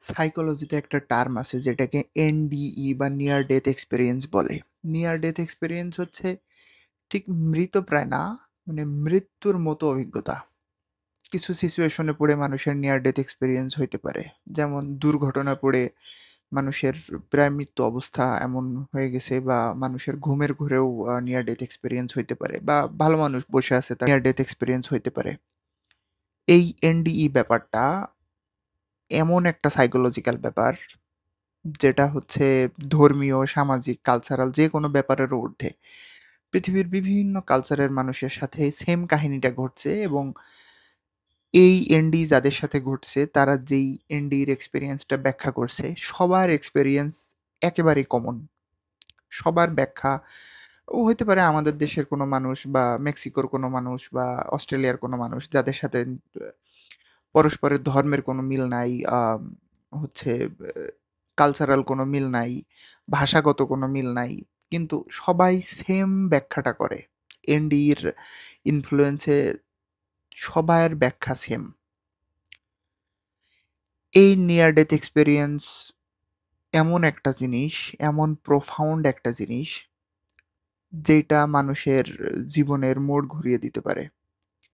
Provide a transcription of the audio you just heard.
সাইকোলজিতে একটা টার্ম আছে যেটাকে এনডিই বা নিয়ার ডেথ এক্সপেরিয়েন্স বলে। নিয়ার ডেথ এক্সপেরিয়েন্স হচ্ছে ঠিক মৃতপ্রায় না, মানে মৃত্যুর মতো অভিজ্ঞতা। কিছু সিচুয়েশনে পড়ে মানুষের নিয়ার ডেথ এক্সপেরিয়েন্স হইতে পারে, যেমন দুর্ঘটনা পড়ে মানুষের প্রায় মৃত্যু অবস্থা এমন হয়ে গেছে, বা মানুষের ঘুমের ঘোরেও নিয়ার ডেথ এক্সপেরিয়েন্স হইতে পারে, বা ভালো মানুষ বসে আছে তার নিয়ার ডেথ এক্সপেরিয়েন্স হইতে পারে। এই এনডিই ব্যাপারটা এমন একটা সাইকোলজিক্যাল ব্যাপার যেটা হচ্ছে ধর্মীয়, সামাজিক, কালচারাল যে কোনো ব্যাপারেরও ঊর্ধ্বে। পৃথিবীর বিভিন্ন কালচারের মানুষের সাথে সেম কাহিনীটা ঘটছে, এবং এই এনডি যাদের সাথে ঘটছে তারা যেই এনডির এক্সপেরিয়েন্সটা ব্যাখ্যা করছে, সবার এক্সপেরিয়েন্স একেবারেই কমন। সবার ব্যাখ্যা ও হইতে পারে আমাদের দেশের কোনো মানুষ, বা মেক্সিকোর কোনো মানুষ, বা অস্ট্রেলিয়ার কোনো মানুষ যাদের সাথে পরস্পরের ধর্মের কোনো মিল নাই, হচ্ছে কালচারাল কোনো মিল নাই, ভাষাগত কোনো মিল নাই, কিন্তু সবাই সেম ব্যাখ্যাটা করে। এনডির ইনফ্লুয়েন্সে সবার ব্যাখ্যা সেম। এই নিয়ার ডেথ এক্সপেরিয়েন্স এমন একটা জিনিস, এমন প্রোফাউন্ড একটা জিনিস, যেটা মানুষের জীবনের মোড় ঘুরিয়ে দিতে পারে।